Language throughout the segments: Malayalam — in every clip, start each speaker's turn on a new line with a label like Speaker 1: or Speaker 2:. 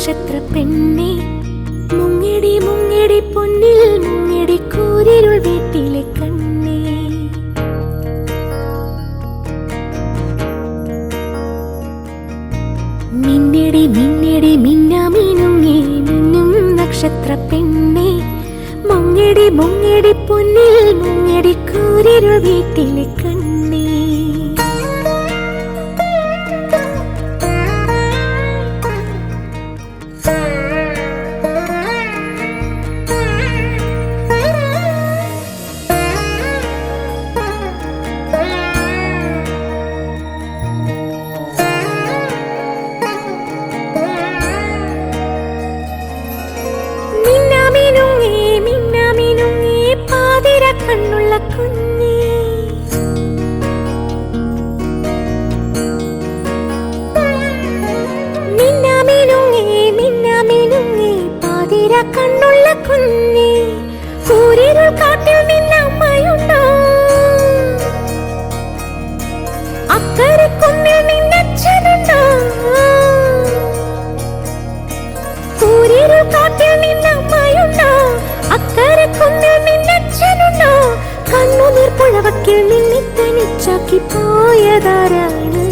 Speaker 1: നക്ഷത്ര പെണ്ണേ മുങ്ങിടി മുങ്ങിടി പൊന്നിൽ മുങ്ങിടി കൂരിരുൾ വീട്ടിലെ കണ്ണേ മിന്നിടി മിന്നിടി മിന്നാമിനുങ്ങി മിന്നും നക്ഷത്ര പെണ്ണേ മുങ്ങിടി മുങ്ങിടി പൊന്നിൽ മുങ്ങിടി കൂരിരുൾ വീട്ടിലെ കണ്ണേ കണ്ണുള്ള കുഞ്ഞേ മിന്നാമിനുങ്ങി പാതിര കണ്ണുള്ള കുഞ്ഞേ കൂരിരുൾ കാട്ടിൽ നിന്നമ്മയുണ്ടോ അക്കരെ കുന്നിൽ നിന്നച്ഛനുണ്ടോ കൂരിരുൾ കാട്ടിൽ നിന്നമ്മയുണ്ടോ അക്കരെ കുന്നിൽ നിന്നച്ഛനുണ്ടോ കണ്ണുനീർ പുഴവക്കിൽ നിന്നെ തനിച്ചാക്കി പോയതാരാണ്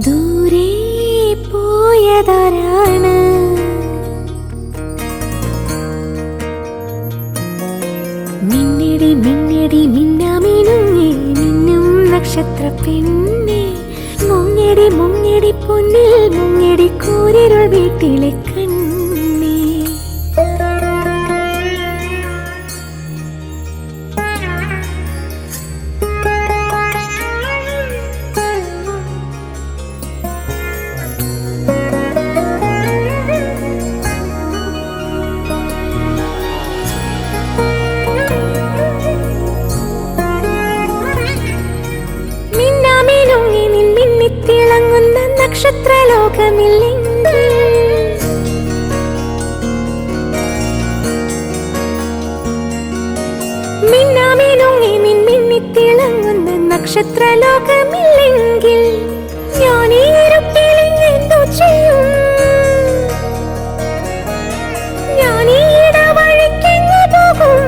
Speaker 1: ദൂരെ പോയതാരാണ് മിന്നിടി മിന്നിടി മിന്നാമിനുങ്ങി മിന്നും നക്ഷത്ര പെണ്ണേ മുങ്ങിടി മുങ്ങിടി പൊന്നിൽ മുങ്ങിടി കൂരിരുൾ വീട്ടിലെ കണ്ണേ മിന്നാമിനുങ്ങി നിൻ മിന്നിത്തിളങ്ങുന്ന നക്ഷത്രലോകമില്ലെങ്കിൽ മിന്നാമിനുങ്ങി നിൻ മിന്നിത്തിളങ്ങുന്ന നക്ഷത്രലോകമില്ലെങ്കിൽ ഞാൻ ഈ ഇരുട്ടിൽ എന്തോ ചെയ്യും ഞാൻ ഈ ഇടവഴിക്കെങ്ങു പോകും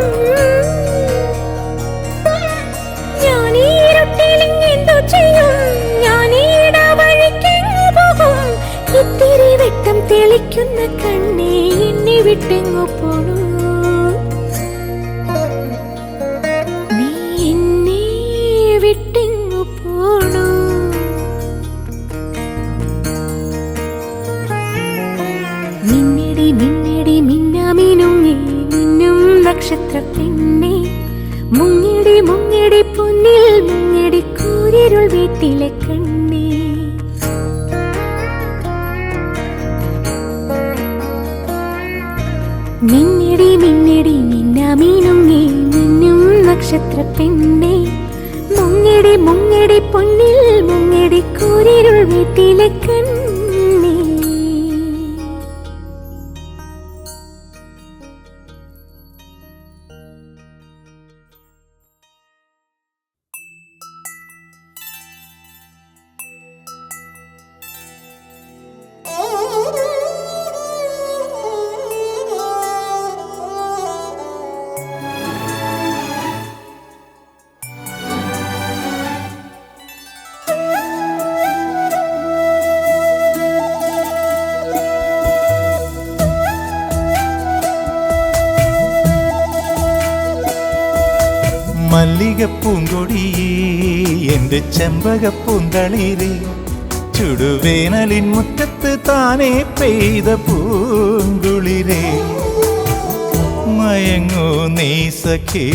Speaker 1: ഞാൻ ഈ ഇരുട്ടിൽ എന്തോ ചെയ്യും ഞാൻ ഈ ഇടവഴിക്കെങ്ങു പോകും ഇത്തിരി വെട്ടം തെളിക്കുന്ന കണ്ണേ എന്നെ വിട്ടെങ്ങു പോണു നീ എന്നെ വിട്ടെങ്ങു പോണു മിന്നിടി മിന്നിടി മിന്നാമിനുങ്ങി മിന്നും നക്ഷത്ര പെണ്ണേ മുങ്ങിടി മുങ്ങിടി പൊന്നിൽ മുങ്ങിടി കൂരിരുൾ വീട്ടിലെ കണ്ണേ മിന്നിടി മിന്നിടി മിന്നാമിനുങ്ങി മിന്നും നക്ഷത്ര പെണ്ണേ മുങ്ങിടി മുങ്ങിടി പൊന്നിൽ മുങ്ങിടി കൂരിരുൾ വീട്ടിലെ കണ്ണേ
Speaker 2: മല്ലികപ്പൂങ്കൊടിയേ എൻ്റെ ചെമ്പകപ്പൂന്തളിരേ ചുടുവേനലിൻ മുറ്റത്ത് താനേ പെയ്ത പൂങ്കുളിരേ മയങ്ങൂ നീ സഖേ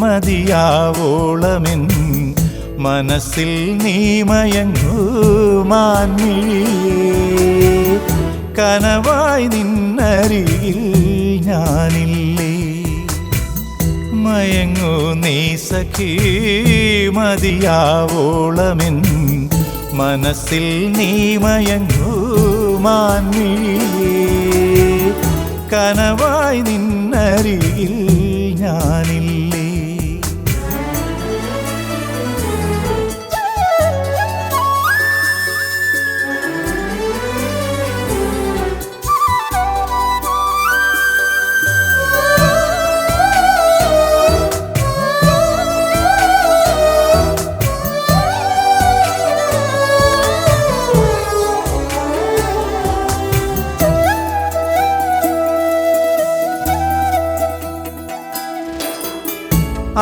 Speaker 2: മതിയാവോളമെൻ മനസ്സിൽ നീ മയങ്ങൂ മാൻമിഴിയേ കനവായി നിന്നരികിൽ ഞാനില്ലേ മയങ്ങൂ നീ സഖീ മതിയാവോളമെൻ മനസ്സിൽ നീ മയങ്ങൂ മാൻമിഴിയേ കനവായി നിന്നരികിൽ ഞാനില്ലേ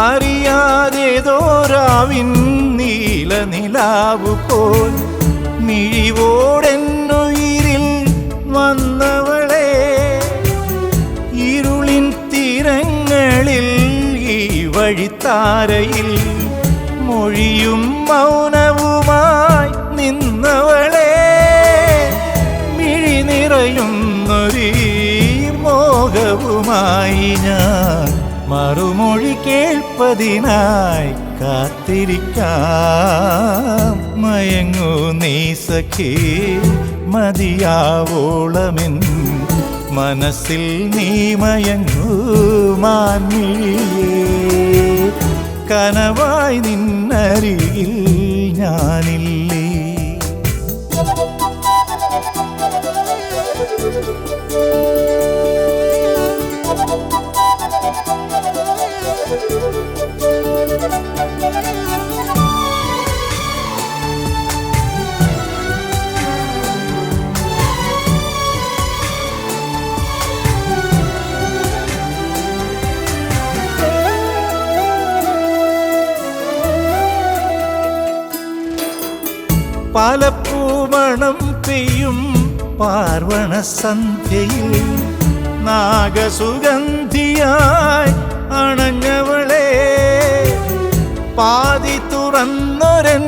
Speaker 2: അറിയാതേതോരാവിൻ നീല നിലാവു പോൽ മിഴിവോടെന്നുയിരിൽ വന്നവളെ, ഇരുളിൻ തീരങ്ങളിൽ ഈ വഴിത്താരയിൽ മൊഴിയും മൗനവുമായി നിന്നവളെ, മിഴി നിറയുന്നൊരു മോഹവുമായി ഞാൻ മറുമൊഴി കേൾപ്പതിനായി കാത്തിരിക്കാം. മയങ്ങൂ നീ സഖി മതിയാവോളമെൻ മനസ്സിൽ നീ മയങ്ങൂ മാൻമിഴിയേ, കനവായി നിന്നരികിൽ ഞാനില്ലേ. പാലപ്പൂമണം പെയ്യും പാർവണ സന്ധ്യയിൽ നാഗസുഗന്ധിയായി അണഞ്ഞവളെ, പാതി തുറന്നൊരൻ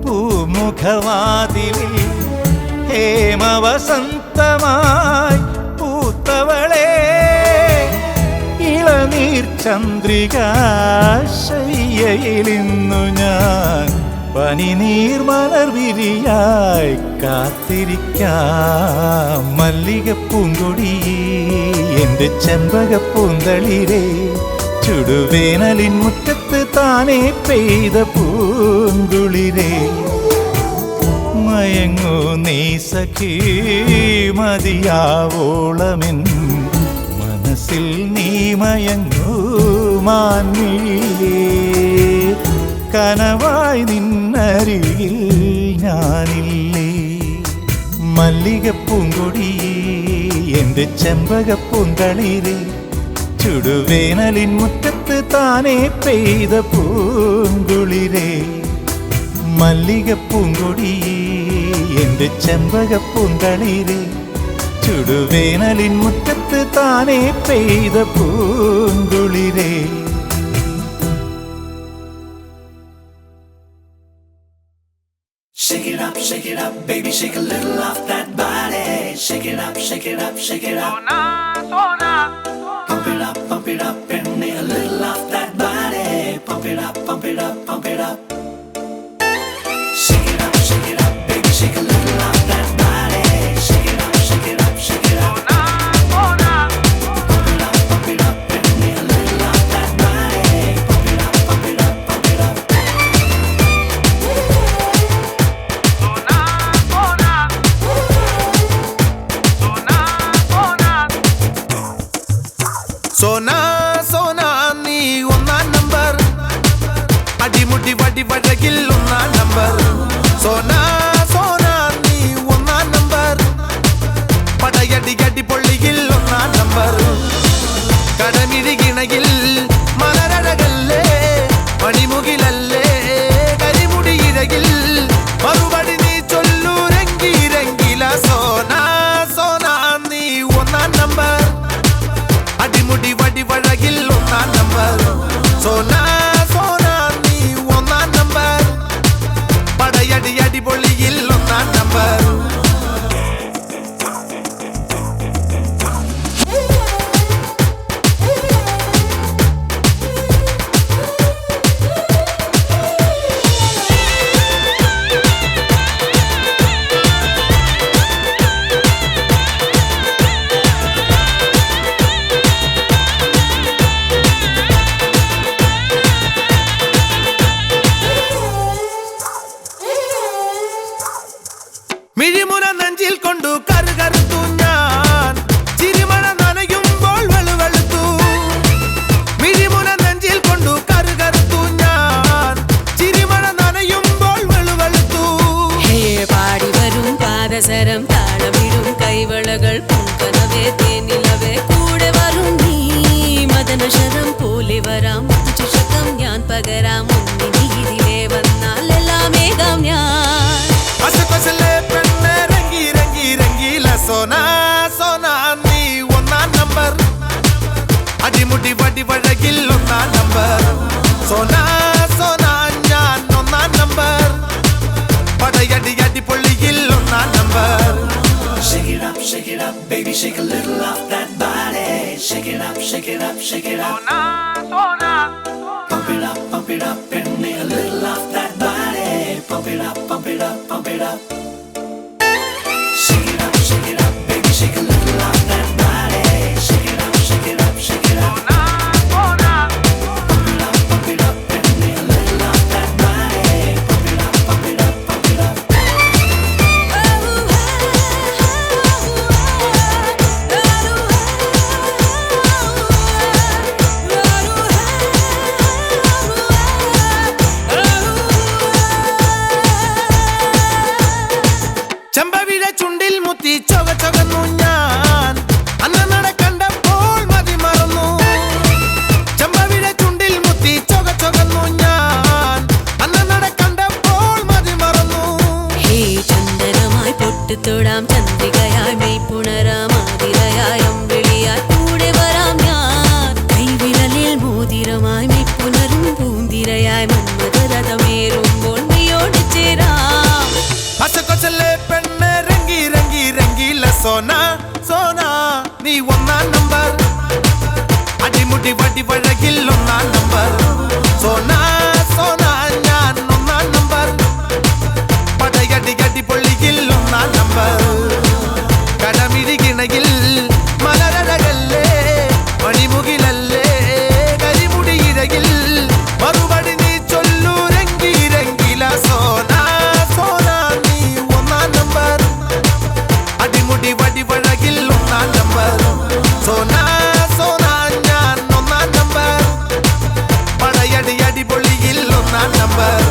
Speaker 2: പൂമുഖവാതിലിൽ ഹേമവസന്തമായി പൂത്തവളെ, ഇളനീർ ചന്ദ്രിക ശയ്യയിലിന്നു ഞാൻ പനിനീർ മലർവിരിയായി കാത്തിരിക്കാം. മല്ലികപ്പൂങ്കൊടി എൻ്റെ ചെമ്പകപ്പൂന്തളിരേ, ചുടുവേനലിൻ മുറ്റത്ത് താനേ പെയ്ത പൂങ്കുളിരേ, മയങ്ങൂ നീ സഖി മതിയാവോളമെൻ മനസ്സിൽ നീ മയങ്ങൂ മാൻമിഴിയേ, കനവായി നിന്നരികിൽ ഞാനില്ലേ. മല്ലികപ്പൂങ്കൊടി എൻ്റെ ചെമ്പകപ്പൂന്തളിരേ, ചുടുവേനലിൻ മുറ്റത്ത് താനേ പെയ്ത പൂങ്കുളിരേ, മല്ലികപ്പൂങ്കൊടി എൻ്റെ ചെമ്പകപ്പൂന്തളിരേ, ചുടുവേനലിൻ മുറ്റത്ത് താനേ പെയ്ത പൂങ്കുളിരേ.
Speaker 3: Shake it up, baby, shake a little off that body. Shake it up, shake it up, shake it up. Pump it up, and a little off that body. Pump it up, pump it up, pump it up. Shake it up, baby, shake a little off that body. Shake it up, shake it up, shake it up. Pump it up, and a little off that body. Pump it up, pump it up, pump it up.
Speaker 4: സോനാ സോനാ നീ ഒന്നാം നമ്പർ, അടിമുടി വടി വഴകിൽ ഒന്നാം നമ്പർ. സോനാ സോനാ നീ ഒന്നാം നമ്പർ, പടയടി അടി പൊള്ളിയിൽ ഒന്നാം നമ്പർ. കടമിഴികിണയിൽ മലരഴകല്ലേ, മണിമുകിലല്ലേ കരിമുടി ഇഴകിൽ, മറുപടി നീ ചൊല്ലൂ രംഗീരംഗില. സോനാ സോനാ നീ ഒന്നാം നമ്പർ, അടിമുടി വടി വഴകിൽ ഒന്നാം നമ്പർ. സോനാ സോനാ നീ ഒന്നാം നമ്പർ, പടയടി അടിപൊളിയിൽ ഒന്നാം നമ്പർ. അടിമുടി വടിവഴകിൽ ഒന്നാം നമ്പർ സോന സോന ഞാൻ ഒന്നാം നമ്പർ പടയടി അടിപൊളിയിൽ ഒന്നാം number
Speaker 3: shake it up, baby, shake a little off that body. Shake it up, shake it up, shake it up. Pump it up, and me a little off that body. Pump it up, pump it up, pump it up. Shake it up, baby, shake a little off that body. Shake it up, shake it up, shake it up. Pump it up, and me a little off that body. Pump it up, pump it up, pump it up.
Speaker 4: ചെമ്പവിഴ ചുണ്ടിൽ മുത്തി ചൊക ചൊകന്നു ഞാൻ അന്ന് നടക്കണ്ടപ്പോൾ മതി മറന്നു ചെമ്പവിഴ ചുണ്ടിൽ മുത്തി ചൊക ചൊകന്നു ഞാൻ അന്ന് നടക്കണ്ടപ്പോൾ മതി മറന്നു
Speaker 1: ഹേ ചന്ദനമായി പൊട്ടുതൊടാം ചന്ദ്രികയായി മെയ്പുണരാം ആതിരയായി അമ്പിളിയായി കൂടെ വരാം ഞാൻ കൈവിരലിൽ മോതിരമായി മെയ്പുണരും പൂന്തിരയായി മന്മഥരഥമേറുമ്പോൾ നീയോട് ചേരാം
Speaker 4: അച്ചക്കൊച്ചല്ലേ പെണ്ണെ രംഗി രംഗി രംഗീല സോന സോന നീ ഒന്നാം നമ്പർ അടിമുടി വടിവഴകിൽ ഒന്നാം നമ്പർ സോന സോന ഞാൻ ഒന്നാം നമ്പർ പടയടി അടിപൊളിയിൽ ഒന്നാം നമ്പർ കടമിഴികിണയിൽ മലരഴകല്ലേ മണിമുകിലല്ലേ കരിമുടി ഇഴകിൽ മറുപടി നീ ചൊല്ലു രംഗി രംഗില സോന സോന നീ ഒന്നാം നമ്പർ അടിമുടി വടിവഴകിൽ ഒന്നാം നമ്പർ സോന സോന ഞാൻ ഒന്നാം നമ്പർ പടയടി അടിപൊളിയിൽ ഒന്നാം നമ്പർ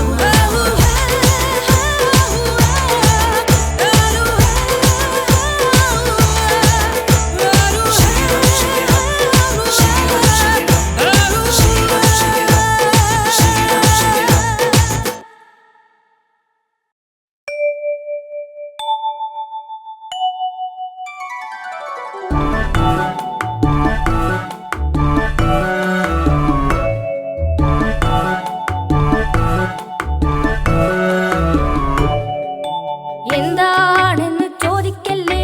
Speaker 1: എന്താണെന്ന് ചോദിക്കല്ലേ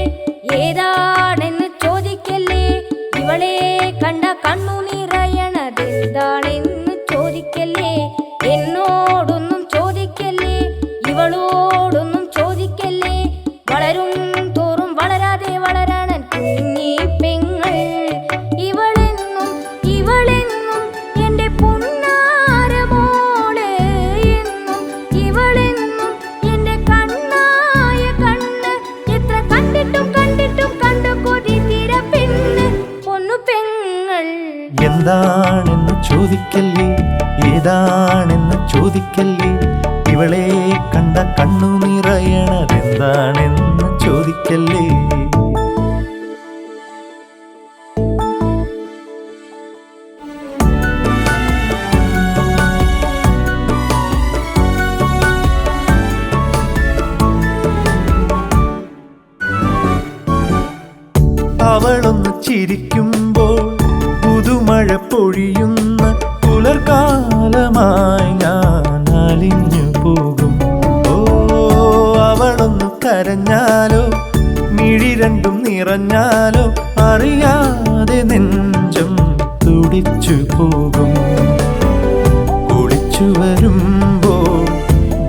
Speaker 1: ഏതാണെന്ന് ചോദിക്കല്ലേ ഇവളെ കണ്ട കണ്ണു നിറയണതെന്താണെന്ന് ചോദിക്കല്ലേ എന്നോടൊന്നും ചോദിക്കല്ലേ ഇവളോടൊന്നും ചോദിക്കല്ലേ വളരും തോറും വളരാതെ വളരാനൻ കുഞ്ഞി പെങ്ങൾ ഇവളെന്നും ഇവളെന്നും എന്റെ പൊന്നാരമോള് എന്നും ഇവളെന്നും എന്റെ കണ്ണായ കണ്ണ് എത്ര കണ്ടിട്ടും കണ്ടിട്ടും കണ്ടു കൊതി തീര പെണ്ണ് പൊന്നു പെങ്ങൾ
Speaker 2: എന്താണെന്ന് ചോദിക്കല്ലേ ഏതാണെന്ന് ചോദിക്കല്ലേ ഇവളെ കണ്ട കണ്ണു നിറയണതെന്താണെന്ന് ചോദിക്കല്ലേ അവളൊന്ന് ചിരിക്കുമ്പോൾ പുതുമഴ പൊഴിയുന്ന പുലർകാലമായി ഞാൻ അലിഞ്ഞു പോകും ഓ അവളൊന്ന് കരഞ്ഞാലോ മിഴി രണ്ടും നിറഞ്ഞാലോ അറിയാതെ നെഞ്ചം തുടിച്ചു പോകും കുളിച്ചു വരുമ്പോൾ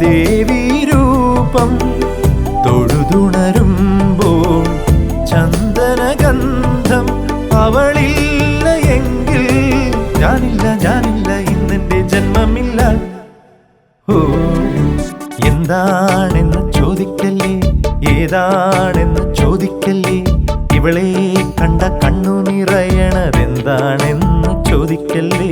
Speaker 2: ദേവീ രൂപം തൊഴുതുണരുമ്പോൾ ചന്ദനഗന്ധം അവളില്ല എങ്കിൽ ഞാനില്ല ഇന്നെന്റെ ജന്മമില്ല ഓ എന്താണെന്ന് ചോദിക്കല്ലേ ഏതാണെന്ന് ചോദിക്കല്ലേ ഇവളെ കണ്ട കണ്ണു നിറയണതെന്താണെന്ന് ചോദിക്കല്ലേ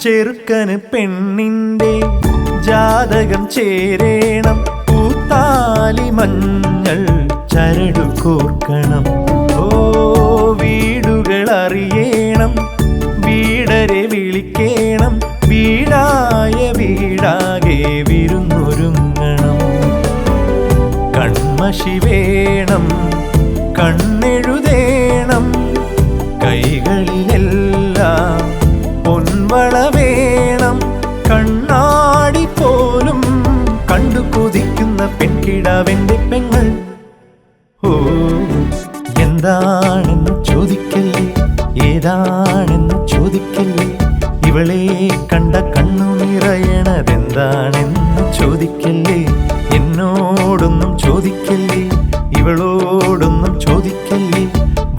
Speaker 2: ചെറുക്കന് പെണ്ണിന്റെ ജാതകം ചേരേണം, പൂത്താലി മഞ്ഞൾ ചരടു കോർക്കണം. ഓ വീടുകൾ അറിയണം, വീടരെ വിളിക്കണം, വീടായ വീടാകെ വിരുന്നൊരുങ്ങണം. കൺമഷി വേണം, കണ്ണെഴുതേണം, കൈകളിലെല്ലാം പൊൻവള വേണം. കണ്ണാടി പോലും കണ്ടു കൊതിക്കുന്ന പെൺകിടാവെന്റെ പെങ്ങൾ. ഓ എന്താണെന്ന് ചോദിക്കല്ലേ, ഏതാണെന്ന് ചോദിക്കല്ലേ, ഇവളെ കണ്ട കണ്ണു നിറയണതെന്താണെന്ന് ചോദിക്കല്ലേ. എന്നോടൊന്നും ചോദിക്കല്ലേ, ഇവളോടൊന്നും ചോദിക്കല്ലേ.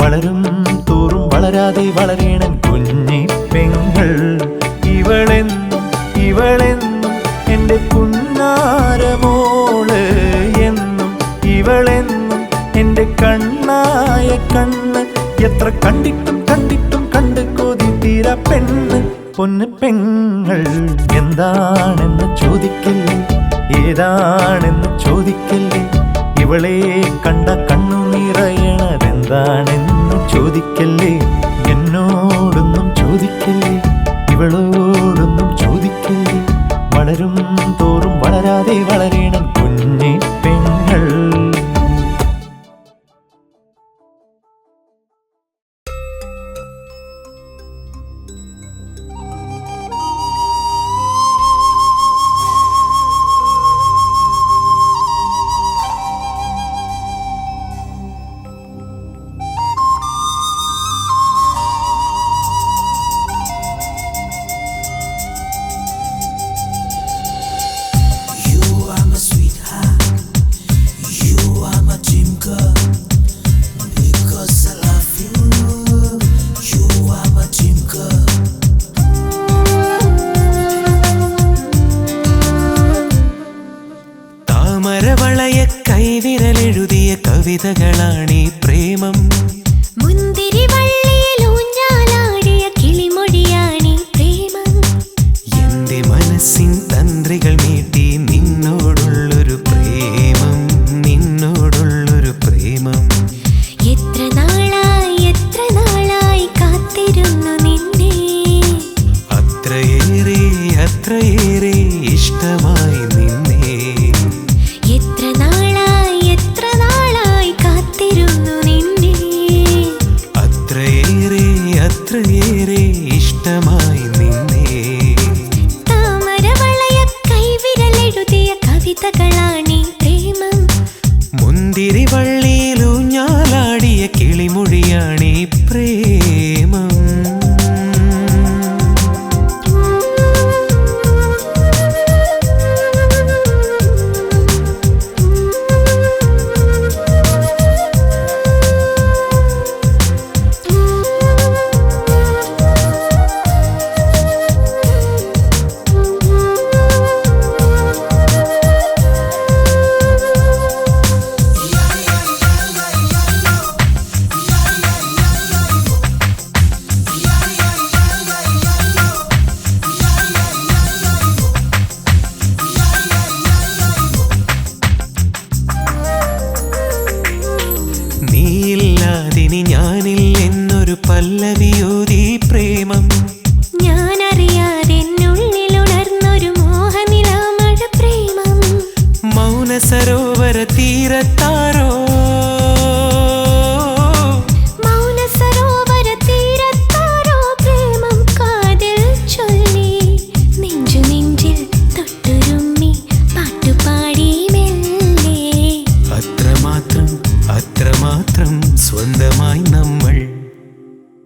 Speaker 2: വളരും തോറും വളരാതെ വളരണൻ കുഞ്ഞി പെങ്ങൾ. ഇവളെന്നും ഇവളെന്നും എൻ്റെ പുന്നാരമോള് എന്നും. ഇവളെന്നും എൻ്റെ കണ്ണായ കണ്ണ്. എത്ര കണ്ടിട്ടും കണ്ടിട്ടും കണ്ട് കൊതി തീര പെണ്ണ്, പൊന്ന് പെങ്ങൾ. എന്താണെന്ന് ചോദിക്കല്ലേ, ഏതാണെന്ന് ചോദിക്കല്ലേ, ഇവളെ കണ്ട കണ്ണു നിറയണതെന്താണെന്ന് ചോദിക്കല്ലേ. എന്നോടൊന്നും ചോദിക്കല്ലേ, ഇവളോടൊന്നും ചോദിക്കല്ലേ. വളരും തോറും വളരാതെ വളരണം കുഞ്ഞി പെങ്ങൾ.
Speaker 5: താമരവളയ കൈവിരലെഴുതിയ കവിതകളാണീ പ്രേമം.
Speaker 1: മുന്തിരി വള്ളിയിലൂഞ്ഞാലാടിയ കിളിമൊഴിയാണീ പ്രേമം.
Speaker 5: എന്റെ മനസ്സിൻ തന്ത്രികൾ മീട്ടി നിന്നോടുള്ളൊരു പ്രേമം, നിന്നോടുള്ളൊരു പ്രേമം.
Speaker 1: എത്ര നാളായി കാത്തിരുന്നു നിന്നെ.
Speaker 5: അത്രയേറെ അത്രയേറെ ഇഷ്ടമായി നിന്നെ.
Speaker 1: എത്ര നാളായി കാത്തിരുന്നു നിന്നെ.
Speaker 5: അത്രയേറെ അത്രയേറെ ഇഷ്ടമായി നിന്നെ.
Speaker 1: താമരവളയ കൈവിരലെഴുതിയ കവിതകളാണീ പ്രേമം.
Speaker 5: മുന്തിരി വള്ളിയിലൂഞ്ഞാലാടിയ കിളിമൊഴിയാണീ പ്രേമം. നീയില്ലാതിനി ഞാനില്ലെന്നൊരു പല്ലവിയോതി പ്രേമം.
Speaker 1: ഞാനറിയാതെ എന്നുള്ളിലുണർന്നൊരു മോഹനിലാമഴ പ്രേമം.
Speaker 5: മൗന സരോവര തീരത്താരോ
Speaker 1: മൗന സരോവര തീരത്താരോ പ്രേമം കാതിൽ ചൊല്ലി. നെഞ്ചു നെഞ്ചിൽ തൊട്ടുരുമ്മി പാട്ടുപാടി മെല്ലെ.
Speaker 5: അത്രമാത്രം അത്രമാത്രം സ്വന്തമായി നമ്മൾ.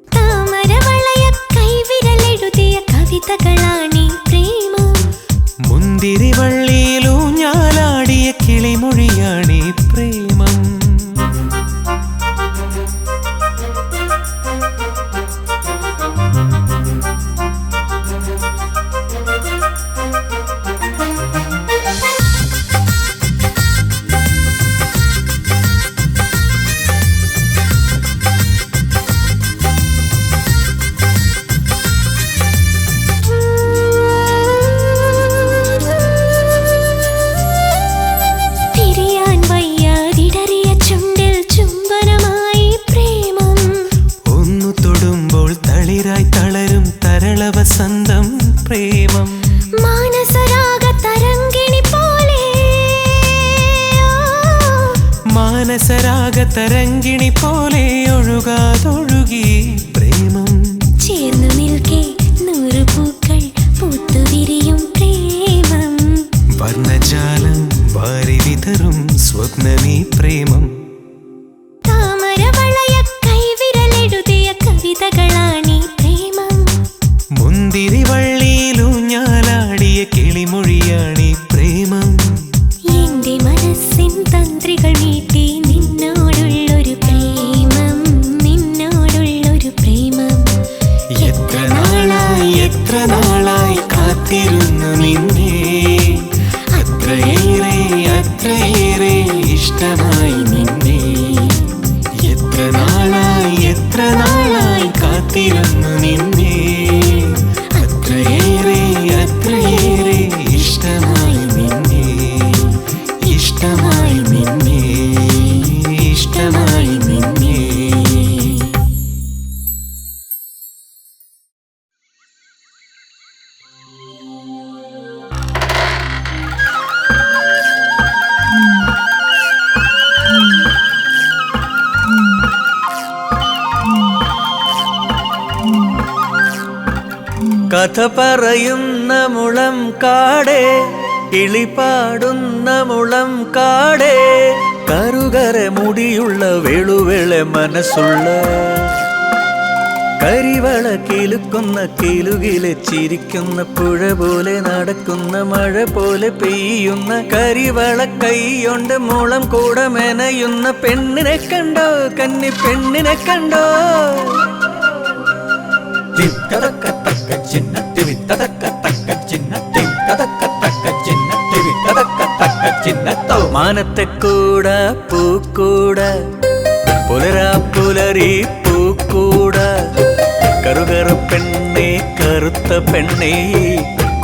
Speaker 1: താമരവളയ കൈവിരലെഴുതിയ കവിതകളാണീ പ്രേമം.
Speaker 5: മുന്തിരി വള്ളിയിലൂഞ്ഞാലാടിയ കിളിമൊഴിയാണീ പ്രേമം. കഴുകാതൊഴുകി പ്രേമം
Speaker 1: ചേർന്നു നിൽക്കെ 100 പൂക്കൾ പൂത്തുവിരിയും പ്രേമം
Speaker 5: വർണ്ണജാലം വാരി വിതറും സ്വപ്നമീ പ്രേമം
Speaker 1: താമരവളയ കൈവിരലെഴുതിയ കവിതകളാണീ പ്രേമം
Speaker 5: മുന്തിരിവള്ളിയിലൂഞ്ഞാലാടിയ കിളിമൊഴിയാണീ പ്രേമം
Speaker 1: എന്റെ മനസ്സിൻ തന്ത്രികൾ മീട്ടി നിന്നോടുള്ളൊരു പ്രേമം നിന്നോടുള്ളൊരു പ്രേമം
Speaker 5: എത്ര നാളായി കാത്തിരുന്നു നിന്നെ അത്രയേറെ ഇഷ്ടമായി നിന്നെ എത്ര നാളായി കാത്തിരുന്നു നിന്നെ അത്രയേറെ ഇഷ്ടമായി നിന്നെ ഇഷ്ടമായി നിന്നെ ഇഷ്ടമായി നിന്നെ
Speaker 2: കഥ പറയുന്ന മുളം കാടേ കിളിപാടുന്ന മുളം കാടേ കറുകര മുടിയുള്ള വെളുവെള മനസ്സുള്ള കരിവള കിലുക്കുന്ന കിലുകിലെ ചിരിക്കുന്ന പുഴ പോലെ നടക്കുന്ന മഴ പോലെ പെയ്യുന്ന കരിവള കൈയൊണ്ട് മുളം കൂടെ മെനയുന്ന പെണ്ണിനെ കണ്ടോ കന്നി പെണ്ണിനെ കണ്ടോ മാനത്തെ കൂട പൂക്കൂട പുലരാ പുലരി പൂക്കൂട കറുകറ പെണ്ണെ കറുത്ത പെണ്ണെ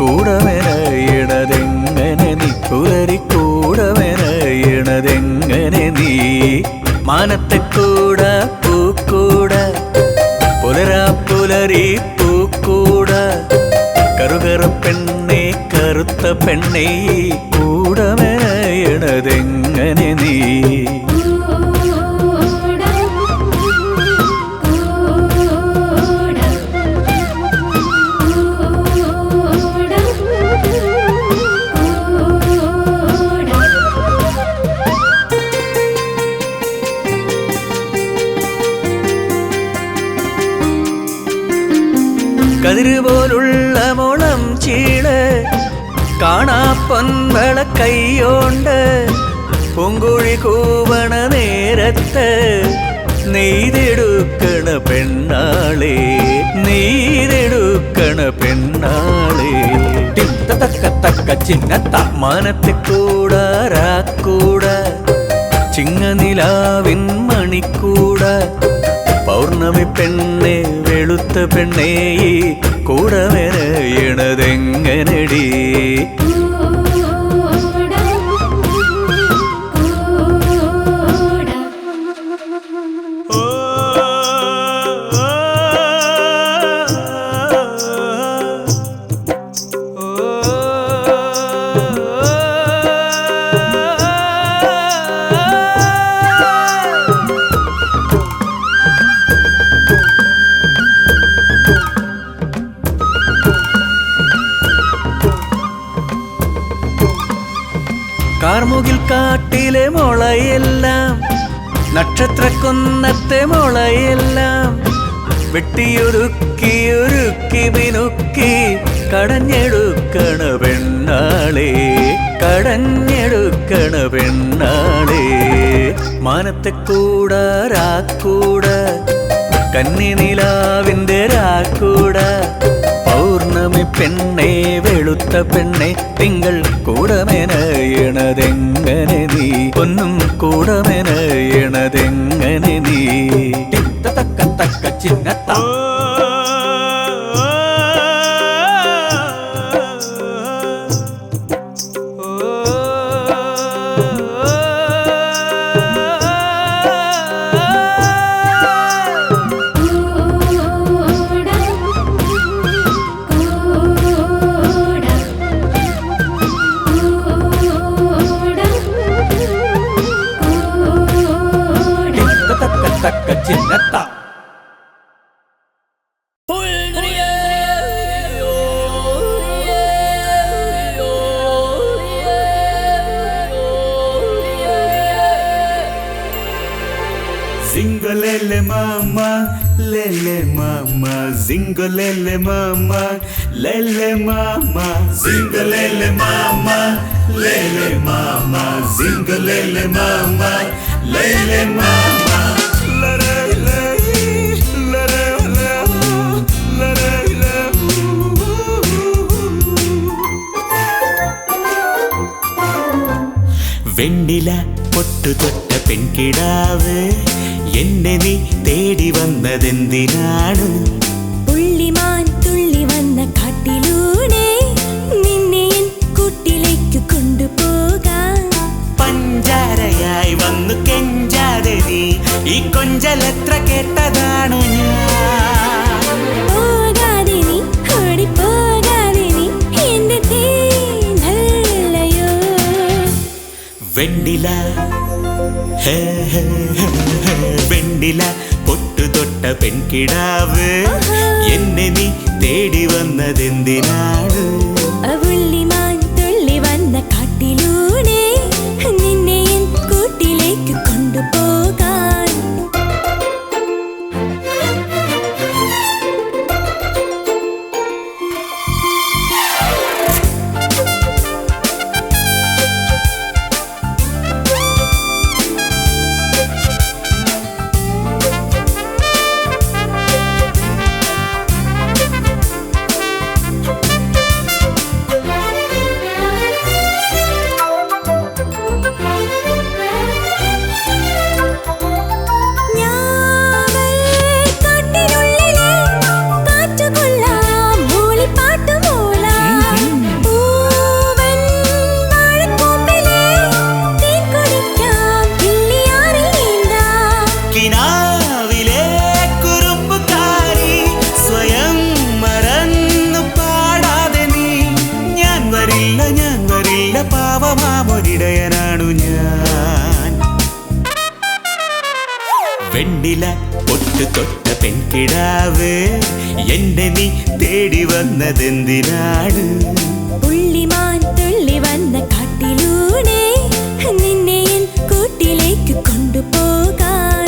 Speaker 2: കൂടമെനയണതെങ്ങനെ നീ പുലരി കൂടമെനയണതെങ്ങനെ നീ മാനത്തെ കൂട പൂക്കൂട പുലരാ പുലരി പൂക്കൂട കറുകറ പെണ്ണെ കറുത്ത പെണ്ണെ കൂടമെനയണതെങ്ങനെ നീ കതിരുപോലുള്ള മുളം ചീള് കാണാ പൊൻവള കൈയോണ്ട് പൂങ്കുഴി കൂവണ നേരത്ത് നെയ്തെടുക്കണ പെണ്ണാളെ നെയ്തെടുക്കണ പെണ്ണാളെ തക്ക ചിന്നത്ത മാനത്തെ കൂട രാക്കൂട ചിങ്ങനിലാവിൻ മണിക്കൂട പൗർണമി പെണ്ണെ വെളുത്ത പെണ്ണേ കൂടമെനയണതെങ്ങനെടി കാർമുകിൽ കാട്ടിലെ മുളയെല്ലാം നക്ഷത്രക്കുന്നത്തെ മുളയെല്ലാം വെട്ടിയൊരുക്കി മിനുക്കി കടഞ്ഞെടുക്കണ പെണ്ണാളെ കടഞ്ഞെടുക്കണ പെണ്ണാളെ മാനത്തെ കൂട രാക്കൂട കന്നി നിലാവിന്റെ രാക്കൂട പൗർണമി പെണ്ണെ വെളുത്ത പെണ്ണെ തിങ്കൾ കൂടമെനയണതെങ്ങനെ നീ പൊന്നും കൂടമെനയണതെങ്ങനെ നീ തക്ക ചിന്നത്ത ചിന്നത്ത Zingolele mama, lele mama, zingolele mama, lele mama, zingolele mama, lele mama, zingolele mama, lele mama.
Speaker 5: വെണ്ണില പൊട്ടു തൊട്ട പെൺകിടാവ് എന്നെ നീ തേടി വന്നതെന്തിനാണ്
Speaker 1: പുള്ളിമാൻ തുള്ളി വന്ന കാട്ടിലൂടെ നിന്നെ എൻ കൂട്ടിലേക്ക് കൊണ്ടുപോകാൻ
Speaker 5: പഞ്ചാരയായി വന്നു കെഞ്ചാതെ നീ ഈ കൊഞ്ചലെത്ര കേട്ടതാണു ഞാൻ
Speaker 1: പോകാതെ നീ ഓടിപ്പോകാതെ നീ എന്റെ തേനല്ലയോ
Speaker 5: വെണ്ണില വെണ്ണില പൊട്ടു തൊട്ട പെൺകിടാവ് എന്നെ നീ തേടി വന്നതെന്തിനാണ്
Speaker 1: പുള്ളിമാൻ തുള്ളി വന്ന കാട്ടിലൂടെ നിന്നെ എൻ കൂട്ടിലേക്ക് കൊണ്ടുപോകാൻ
Speaker 5: പാവമാമൊരിടയനാണു ഞാൻ വെണ്ണില പൊട്ടു തൊട്ട പെൺകിടാവ് എന്നെ നീ തേടി വന്നതെന്തിനാണ്
Speaker 1: പുള്ളിമാൻ തുള്ളി വന്ന കാട്ടിലൂടെ നിന്നെ എൻ കൂട്ടിലേക്ക് കൊണ്ടുപോകാൻ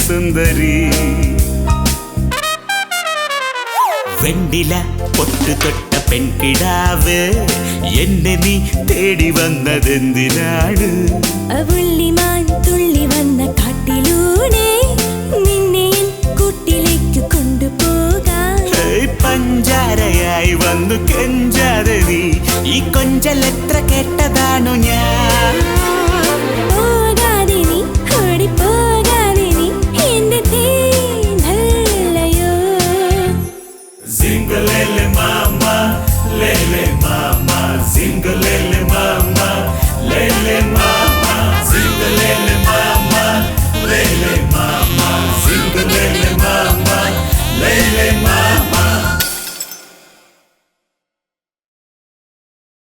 Speaker 5: സുന്ദരി വെണ്ണില പൊട്ടു തൊട്ട പെൺകിടാവ് എന്നെ നീ തേടി വന്നതെന്തിനാണ്
Speaker 1: പുള്ളിമാൻ തുള്ളി വന്ന കാട്ടിലൂടെ നിന്നെ എൻ കൂട്ടിലേക്ക് കൊണ്ടുപോകാൻ
Speaker 5: പഞ്ചാരയായി വന്നു കെഞ്ചാതെ നീ ഈ കൊഞ്ചലെത്ര